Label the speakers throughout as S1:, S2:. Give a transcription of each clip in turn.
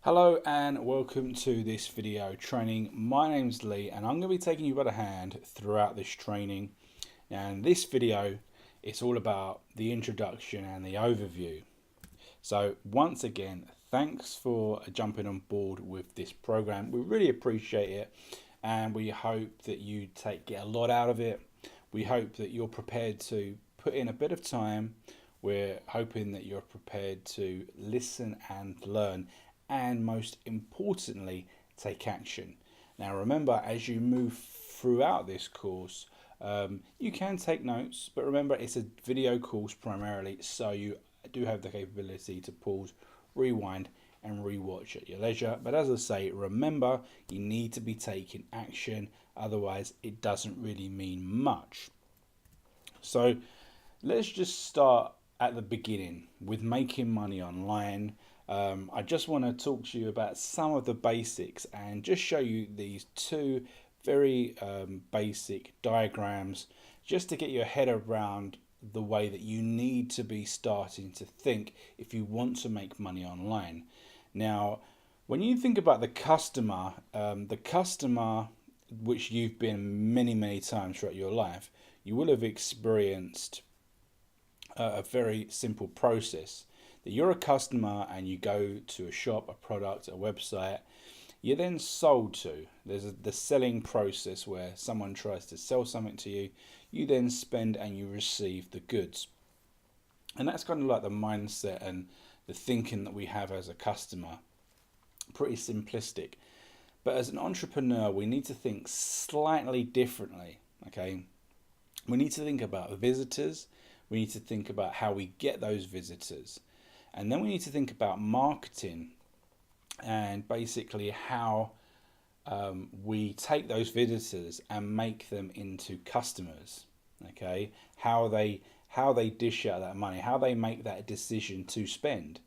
S1: Hello and welcome to this video training. My name's Lee and I'm going to be taking you by the hand throughout this training. And this video, it's all about the introduction and the overview. So once again, thanks for jumping on board with this program. We really appreciate it and we hope that you get a lot out of it. We hope that you're prepared to put in a bit of time. We're hoping that you're prepared to listen and learn, and most importantly, take action. Now remember, as you move throughout this course, you can take notes, but remember it's a video course primarily, so you do have the capability to pause, rewind and rewatch at your leisure. But as I say, remember, you need to be taking action, otherwise it doesn't really mean much. So let's just start at the beginning with making money online. I just want to talk to you about some of the basics and just show you these two very basic diagrams just to get your head around the way that you need to be starting to think if you want to make money online. Now, when you think about the customer which you've been many times throughout your life, you will have experienced a very simple process. That you're a customer and you go to a shop, a product, a website, you're then sold to. There's the selling process where someone tries to sell something to you, you then spend and you receive the goods. And that's kind of like the mindset and the thinking that we have as a customer. Pretty simplistic. But as an entrepreneur, we need to think slightly differently, okay? We need to think about visitors. We need to think about how we get those visitors. And then we need to think about marketing and basically how we take those visitors and make them into customers. Okay, how they dish out that money, how they make that decision to spend,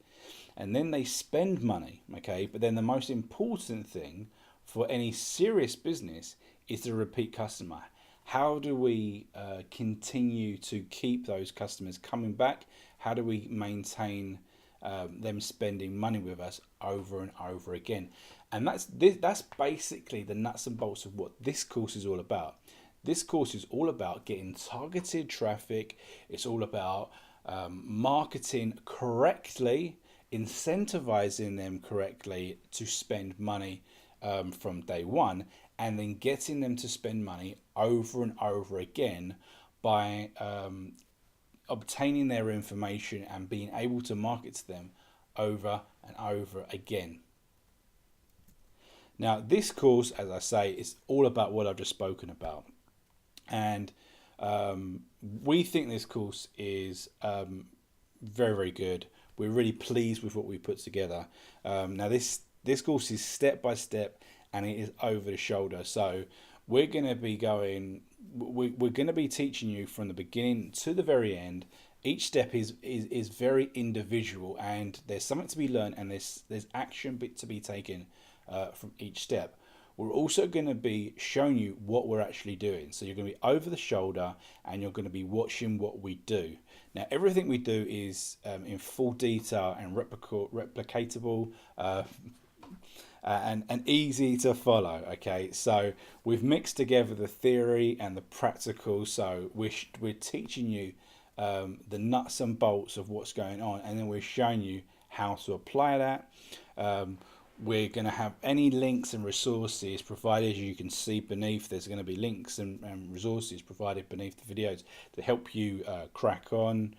S1: and then they spend money. Okay, but then the most important thing for any serious business is the repeat customer. How do we continue to keep those customers coming back? How do we maintain them spending money with us over and over again? And that's basically the nuts and bolts of what this course is all about. This course is all about getting targeted traffic. It's all about marketing correctly, incentivizing them correctly to spend money from day one, and then getting them to spend money over and over again by obtaining their information and being able to market to them over and over again. Now, this course, as I say, is all about what I've just spoken about. And we think this course is very good. We're really pleased with what we put together. Now, this course is step by step and it is over the shoulder. So we're going to be we're going to be teaching you from the beginning to the very end. Each step is very individual, and there's something to be learned, and there's action to be taken from each step. We're also going to be showing you what we're actually doing. So you're going to be over the shoulder and you're going to be watching what we do. Now, everything we do is in full detail and replicatable, and easy to follow. Okay, so we've mixed together the theory and the practical. So we're teaching you the nuts and bolts of what's going on, and then we're showing you how to apply that. We're going to have any links and resources provided. As you can see beneath, there's going to be links and resources provided beneath the videos to help you crack on.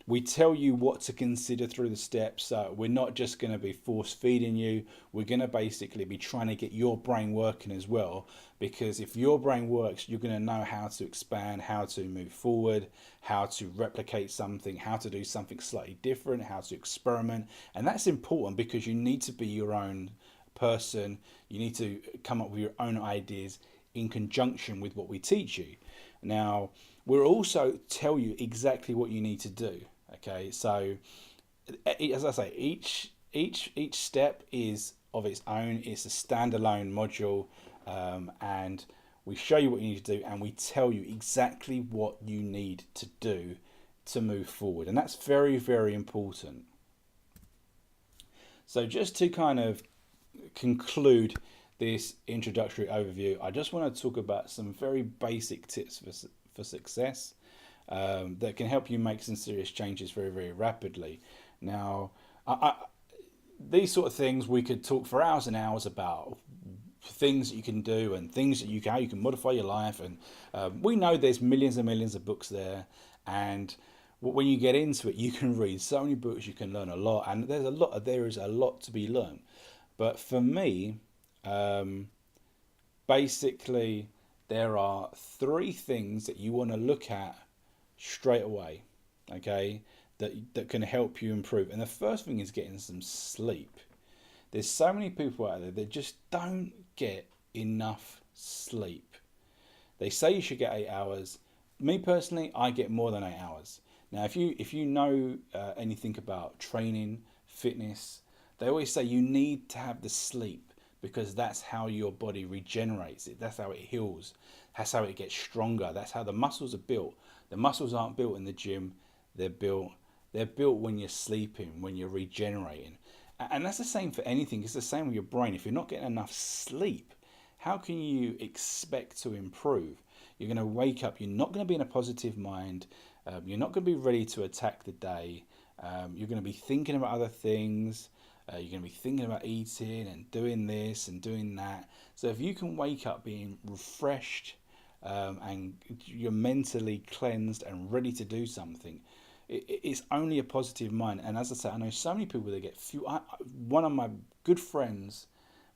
S1: We tell you what to consider through the steps. We're not just going to be force feeding you. We're going to basically be trying to get your brain working as well, because if your brain works, you're going to know how to expand, how to move forward, how to replicate something, how to do something slightly different, how to experiment. And that's important because you need to be your own person. You need to come up with your own ideas in conjunction with what we teach you. Now, we'll also tell you exactly what you need to do. Okay, so as I say, each step is of its own. It's a standalone module, and we show you what you need to do, and we tell you exactly what you need to do to move forward, and that's very important. So just to kind of conclude this introductory overview, I just want to talk about some very basic tips for success that can help you make some serious changes very, very rapidly. Now, these sort of things we could talk for hours and hours about things that you can do and things that how you can modify your life. And we know there's millions and millions of books there, and when you get into it, you can read so many books, you can learn a lot, and there is a lot to be learned. But for me, basically, there are three things that you want to look at straight away, okay, that can help you improve. And the first thing is getting some sleep. There's so many people out there that just don't get enough sleep. They say you should get 8 hours. Me personally, I get more than 8 hours. Now, if you know anything about training, fitness, they always say you need to have the sleep because that's how your body regenerates it. That's how it heals. That's how it gets stronger. That's how the muscles are built. The muscles aren't built in the gym. They're built when you're sleeping, when you're regenerating. And that's the same for anything. It's the same with your brain. If you're not getting enough sleep, how can you expect to improve? You're going to wake up, you're not going to be in a positive mind. You're not going to be ready to attack the day. You're going to be thinking about other things. You're going to be thinking about eating and doing this and doing that. So if you can wake up being refreshed and you're mentally cleansed and ready to do something, it's only a positive mind. And as I said, I know so many people that get one of my good friends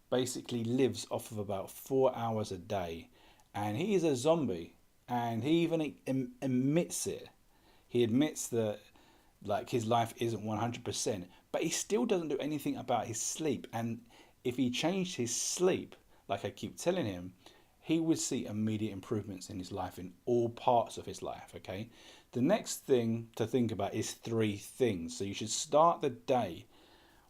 S1: basically lives off of about 4 hours a day, and he is a zombie, and he even admits it. He admits that like his life isn't 100%, but he still doesn't do anything about his sleep. And if he changed his sleep, like I keep telling him, he would see immediate improvements in his life, in all parts of his life. Okay. The next thing to think about is three things. So you should start the day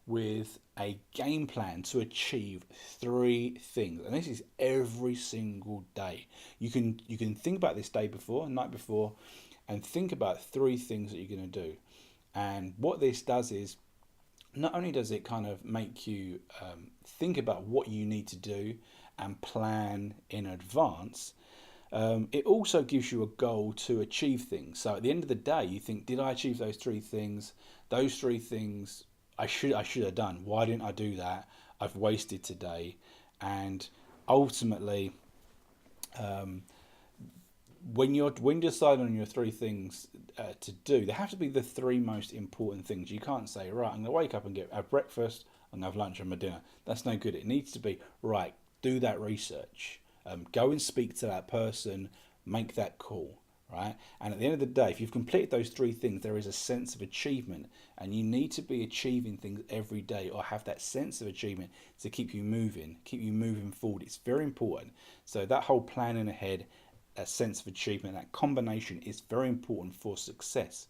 S1: with a game plan to achieve three things, and this is every single day. You can think about this day before, night before, and think about three things that you're going to do. And what this does is, not only does it kind of make you think about what you need to do and plan in advance, it also gives you a goal to achieve things. So at the end of the day, you think, did I achieve those three things? Those three things I should have done. Why didn't I do that? I've wasted today. And ultimately, when you're deciding on your three things to do, they have to be the three most important things. You can't say, right, I'm going to wake up and have breakfast, I'm going to have lunch and my dinner. That's no good. It needs to be, right, do that research. Go and speak to that person, make that call, right? And at the end of the day, if you've completed those three things, there is a sense of achievement, and you need to be achieving things every day, or have that sense of achievement to keep you moving forward. It's very important. So that whole planning ahead, that sense of achievement, that combination is very important for success.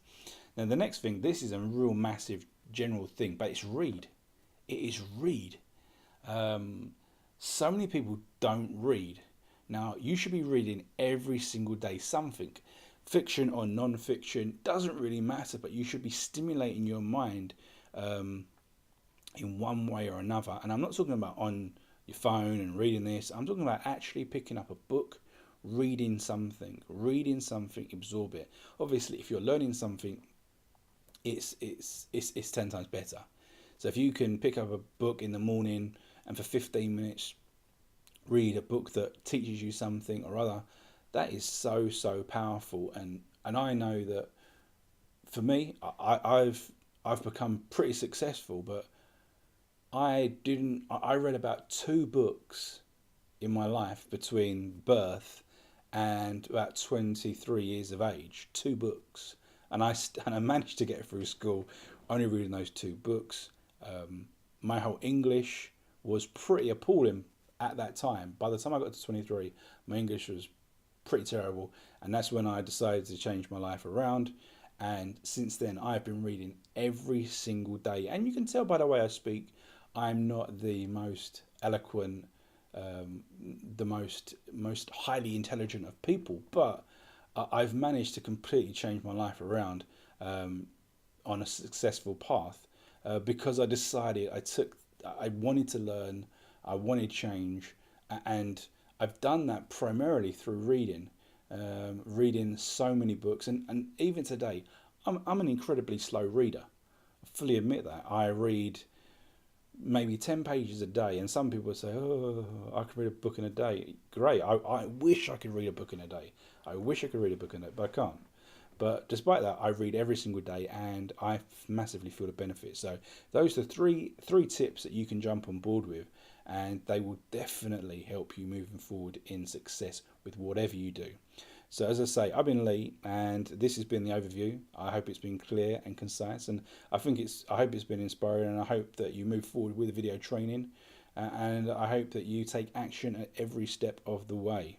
S1: Now, the next thing, this is a real massive general thing, but it's read. It is read. So many people don't read. Now, you should be reading every single day something. Fiction or non-fiction, doesn't really matter, but you should be stimulating your mind in one way or another. And I'm not talking about on your phone and reading this. I'm talking about actually picking up a book, reading something, absorb it. Obviously, if you're learning something, it's 10 times better. So if you can pick up a book in the morning and for 15 minutes read a book that teaches you something or other, that is so powerful. And I know that for me, I've become pretty successful, but I read about 2 books in my life between birth and about 23 years of age. 2 books, and I managed to get through school only reading those 2 books. My whole English was pretty appalling at that time. By the time I got to 23, my English was pretty terrible, and that's when I decided to change my life around. And since then, I've been reading every single day. And you can tell by the way I speak, I'm not the most eloquent, the most highly intelligent of people, but I've managed to completely change my life around on a successful path. because I decided I wanted to learn, I wanted change, and I've done that primarily through reading, reading so many books, and even today, I'm an incredibly slow reader. I fully admit that. I read maybe 10 pages a day, and some people say, oh, I can read a book in a day. Great. I wish I could read a book in a day. I wish I could read a book in a day, but I can't. But despite that, I read every single day, and I massively feel the benefit. So those are three tips that you can jump on board with, and they will definitely help you moving forward in success with whatever you do. So as I say, I've been Lee, and this has been the overview. I hope it's been clear and concise, and I hope it's been inspiring, and I hope that you move forward with video training, and I hope that you take action at every step of the way.